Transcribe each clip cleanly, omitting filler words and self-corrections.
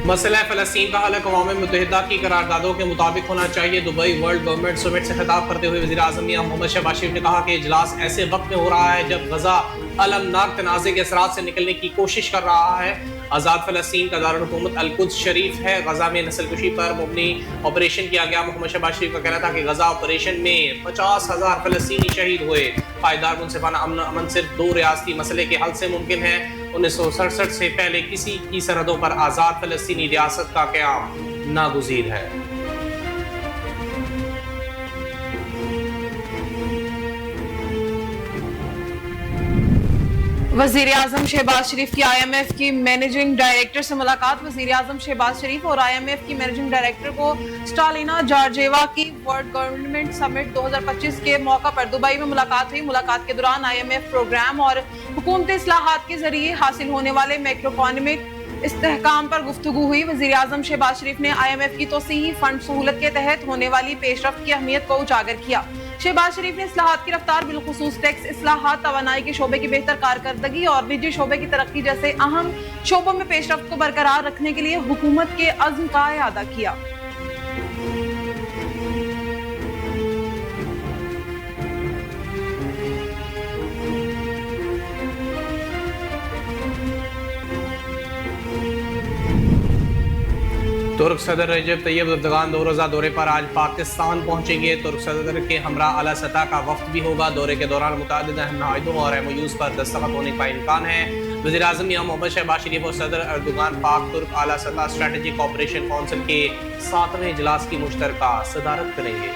मसला फ़लस्तीन का हल अक़वाम मुत्तहिदा की करारदादों के मुताबिक होना चाहिए। दुबई वर्ल्ड गवर्नमेंट समिट से खिताब करते हुए वज़ीर आज़म मियां मोहम्मद शहबाज शरीफ ने कहा कि इजलास ऐसे वक्त में हो रहा है जब गजा अलमनाक तनाज़े के असरात से निकलने की कोशिश कर रहा है। आज़ाद फ़लस्तीन का दारुल हुकूमत अल-कुद्स शरीफ है। गजा में नस्लकुशी पर मुबनी ऑपरेशन किया गया। मोहम्मद शहबाज शरीफ का कहना था कि गजा ऑपरेशन में 50,000 फ़लस्तीनी शहीद हुए। पायदार मुनसिफाना अमन सिर्फ 2 रियासती मसले के हल से मुमकिन है। 1967 से पहले किसी की सरहदों पर आज़ाद फ़लस्तीनी रियासत का क़याम नागुज़ीर है। वज़ीर आज़म शहबाज शरीफ की IMF की मैनेजिंग डायरेक्टर से मुलाकात। वज़ीर आज़म शहबाज शरीफ और IMF की मैनेजिंग डायरेक्टर को स्टालिना जॉर्जिएवा की वर्ल्ड गवर्नमेंट समिट 2025 के मौका पर दुबई में मुलाकात हुई। मुलाकात के दौरान IMF प्रोग्राम और हुकूमती इस्लाहात के जरिए हासिल होने वाले मैक्रो इकोनॉमिक इस्तेहकाम पर गुफ्तगू हुई। वज़ीर आज़म शहबाज शरीफ ने IMF की तोसीही फंड सहूलत के तहत होने वाली पेशरफ्त की अहमियत को उजागर किया। शहबाज शरीफ ने इस्लाहात की रफ्तार, बिलखुसूस टैक्स इस्लाहात, तवानाई के शोबे की बेहतर कारकर्दगी और निजी शोबे की तरक्की जैसे अहम शोबों में पेशरफ्त को बरकरार रखने के लिए हुकूमत के अज़्म का इआदा किया। तुर्क सदर रजब तैयब एर्दोगान 2 रोज़ा दौरे पर आज पाकिस्तान पहुंचेंगे। तुर्क सदर के हमरा आला सतह का वफ्द भी होगा। दौरे के दौरान मुतअद्दिद अहम मुआहिदों और MOUs पर दस्तखत होने का इम्कान है। वज़ीर आज़म मियां मोहम्मद शहबाज शरीफ और सदर एर्दोगान पाक तुर्क आला सतह स्ट्रेटेजिक ऑपरेशन काउंसिल के 7वें इजलास की मुश्तरका सदारत करेंगे।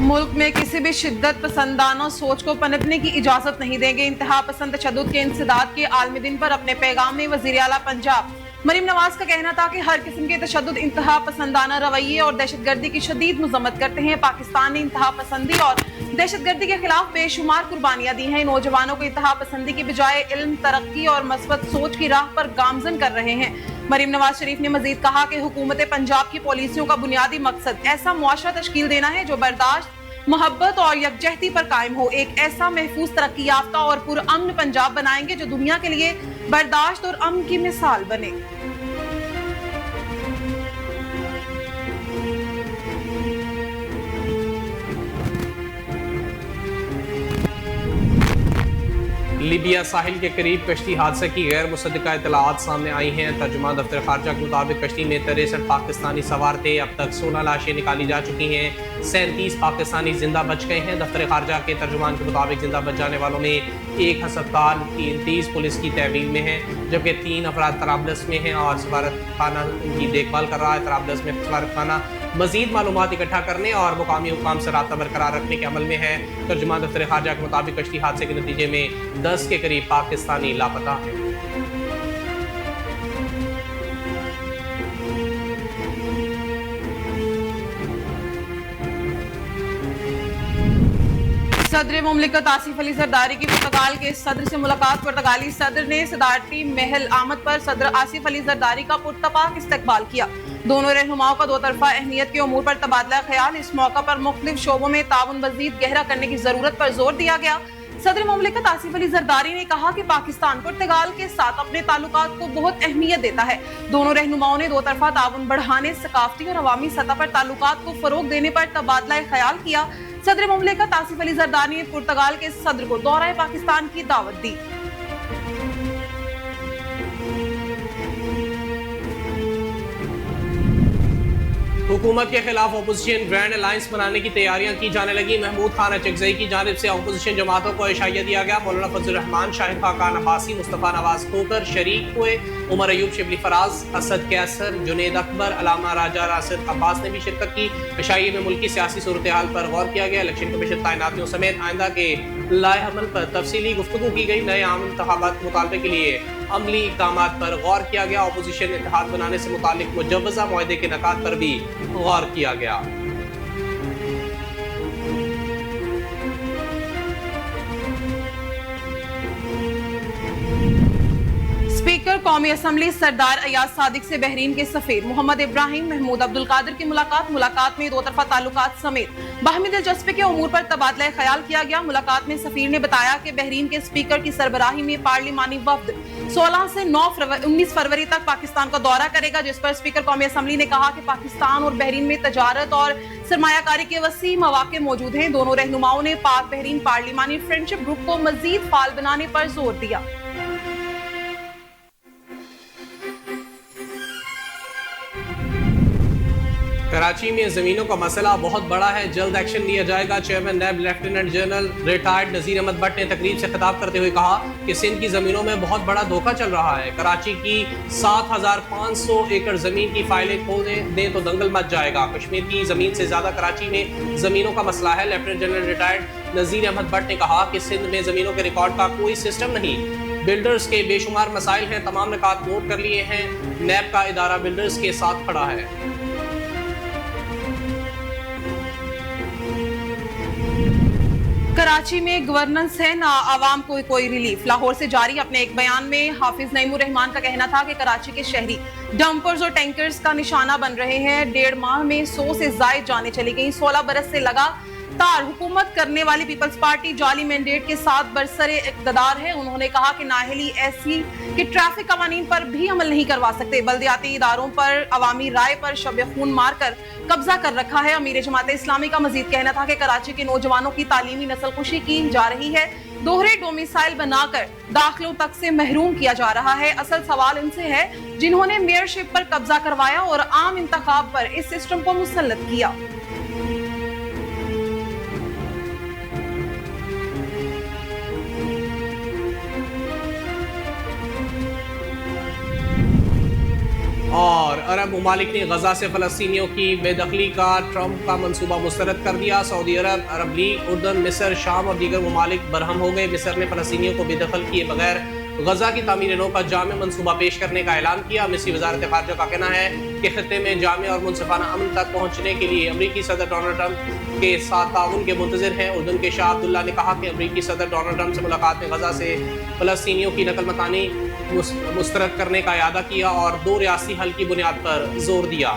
मुल्क में किसी भी शिद्दत पसंदाना सोच को पनपने की इजाजत नहीं देंगे। इंतहा पसंद तशद्दुद के इंसदाद के आलमी दिन पर अपने पैगाम में वज़ीर आला पंजाब मरीम नवाज का कहना था कि हर किस्म के तशद्दुद, इंतहा पसंदाना रवैये और दहशतगर्दी की शदीद मजम्मत करते हैं। पाकिस्तान ने इंतहा पसंदी और दहशतगर्दी के खिलाफ बेशुमार कुर्बानियां दी हैं। नौजवानों को इंतहा पसंदी की बजाय इल्म, तरक्की और मस्बत सोच की राह पर गामजन कर रहे हैं। मरीम नवाज शरीफ ने मजीद कहा कि हुकूमत पंजाब की पॉलिसियों का बुनियादी मकसद ऐसा मुआशरा तश्कील देना है जो बर्दाश्त, मोहब्बत और यकजहती पर कायम हो। एक ऐसा महफूज, तरक्की याफ्ता और पुरअमन पंजाब बनाएंगे जो दुनिया के लिए बर्दाश्त और अमन की मिसाल बने। लीबिया साहिल के करीब कश्ती हादसे की गैर मुसद्दका इतलाआत सामने आई हैं। तर्जुमान दफ्तर खारजा के मुताबिक कश्ती में 63 पाकिस्तानी सवार थे। अब तक 16 लाशें निकाली जा चुकी हैं। 37 पाकिस्तानी जिंदा बच गए हैं। दफ्तर खारजा के तर्जुमान के मुताबिक जिंदा बच जाने वालों में 1 हस्पताल, 30 पुलिस की तहवील में है, जबकि 3 अफराद तराबलस में हैं और सफारत खाना उनकी देखभाल कर रहा है। तराबलस में सफारत खाना मजीद मालूमात इकट्ठा करने और मुकामी हुकाम से राब्ता बरकरार रखने के अमल में है। तर्जुमान दफ्तर खारजा के मुताबिक कश्ती हादसे के नतीजे में 10 के करीब पाकिस्तानी लापता हैं। सदर मुमलिकत आसिफ अली जरदारी की पुर्तगाल के सदर से मुलाकात। पुर्तगाली सदर ने सदारती महल आमद पर सदर आसिफ अली जरदारी का पुरतपाक इस्तकबाल किया। दोनों रहनुमाओं का 2 तरफा अहमियत के उमूर पर तबादला ख्याल। इस मौका पर मुख्तलिफ शोबों में ताउन मजीद गहरा करने की जरूरत पर जोर दिया गया। सदर मुमलिकत आसिफ अली जरदारी ने कहा कि पाकिस्तान पुर्तगाल के साथ अपने ताल्लुकात को बहुत अहमियत देता है। दोनों रहनुमाओं ने 2 तरफा ताउन बढ़ाने, सकाफती और अवामी सतह पर ताल्लुकात को फरोग देने पर तबादला ख्याल किया। सदर मुमलिकत आसिफ अली जरदारी ने पुर्तगाल के सदर को दौरा पाकिस्तान की दावत दी। हुकूमत के खिलाफ अपोजिशन ग्रैंड अलायंस बनाने की तैयारियां की जाने लगी। महमूद खान अचकजई की जानिब से अपोजिशन जमातों को इशारा दिया गया। मौलाना फजल रहमान, शाहिद खाकान अब्बासी, मुस्तफ़ा नवाज खोकर शरीक हुए। उमर अयूब, शिबली फराज, असद कैसर, जुनेद अकबर, अलामा राजा राशिद अब्बास ने भी शिरकत की। इशारे में मुल्की सियासी सूरत हाल पर गौर किया गया। इलेक्शन कमीशन तैनातियों समेत आइंदा के लाए अमल पर तफसीली गुफ्तगू की गई। नए आम इंतखाबात के मुतालबे के लिए अमली इक़दामात पर गौर किया गया। अपोजिशन इत्तेहाद बनाने से मुतालिक मुजव्वज़ा मुआहदे के नकात पर भी गौर किया गया। स्पीकर قومی اسمبلی सरदार अयाज सादिक से बहरीन के सफीर मोहम्मद इब्राहिम महमूद अब्दुल कादिर की मुलाकात में दो तरफा ताल्लुकात समेत बाहमी दिलचस्पी के उमूर पर तबादला ख्याल किया गया। मुलाकात में सफीर ने बताया कि बहरीन के स्पीकर की सरबराही में पार्लिमानी वफ्द 16 से 19 फरवरी तक पाकिस्तान का दौरा करेगा, जिस पर स्पीकर कौमी असम्बली ने कहा कि पाकिस्तान और बहरीन में तजारत और सरमायाकारी के वसी मौके मौजूद हैं। दोनों रहनुमाओं ने पाक बहरीन पार्लिमानी फ्रेंडशिप ग्रुप को मजीद फाल बनाने पर जोर दिया। कराची में ज़मीनों का मसला बहुत बड़ा है, जल्द एक्शन लिया जाएगा। चेयरमैन नैब लेफ्टिनेंट जनरल रिटायर्ड नज़ीर अहमद भट्ट ने तकरीब से खिताब करते हुए कहा कि सिंध की ज़मीनों में बहुत बड़ा धोखा चल रहा है। कराची की 7500 एकड़ ज़मीन की फाइलें खोल दें तो दंगल मच जाएगा। कश्मीर की ज़मीन से ज़्यादा कराची में ज़मीनों का मसला है। लेफ्टिनेंट जनरल रिटायर्ड नज़ीर अहमद भट्ट ने कहा कि सिंध में ज़मीनों के रिकॉर्ड का कोई सिस्टम नहीं, बिल्डर्स के बेशुमार मसाइल हैं, तमाम निकात नोट कर लिए हैं। नैब का इदारा बिल्डर्स के साथ खड़ा है। कराची में गवर्नेंस है ना आवाम को कोई रिलीफ। लाहौर से जारी अपने एक बयान में हाफिज नईमुर रहमान का कहना था कि कराची के शहरी डंपर्स और टैंकर्स का निशाना बन रहे हैं। 1.5 माह में 100 से ज्यादा जानें चली गई। 16 बरस से लगातार हुकूमत करने वाली पीपल्स पार्टी जाली मैंडेट के साथ बरसरे इक़्तिदार है। उन्होंने कहा कि नाअहली ऐसी कि ट्रैफिक कवानीन पर भी अमल नहीं करवा सकते। बल्दियाती इदारों पर अवामी राय पर शब खून मार कर कब्जा कर रखा है। अमीर जमात इस्लामी का मजीद कहना था कि कराची के नौजवानों की तालीमी नस्लकुशी की जा रही है, दोहरे डोमिसाइल बनाकर दाखिलों तक से महरूम किया जा रहा है। असल सवाल इनसे है जिन्होंने मेयरशिप पर कब्जा करवाया और आम इंतखाब पर इस सिस्टम को मुसल्लत किया। और अरब ममालिक ने गजा से फ़लस्तीनियों की बेदखली का ट्रंप का मंसूबा मुस्तरद कर दिया। सऊदी अरब, अरब लीग, उर्दन, मिस्र, शाम और दीगर ममालिक बरहम हो गए। मिस्र ने फ़लस्तीनियों को बेदखल किए बगैर गजा की तामीर नौ का जामे मंसूबा पेश करने का ऐलान किया। मिस्री वज़ारत ख़ारजा का कहना है कि खित्ते में जामे और मुनसिफाना अमन तक पहुँचने के लिए अमरीकी सदर डोनाल्ड ट्रंप के साथ ताउन के मुंतज़िर हैं। उर्दन के शाह अब्दुल्ला ने कहा कि अमरीकी सदर डोनाल्ड ट्रंप से मुलाकात में गजा से फ़लस्तीनियों की नकल मकानी मुस्तरद करने का इरादा किया और 2 रियासी हल की बुनियाद पर जोर दिया।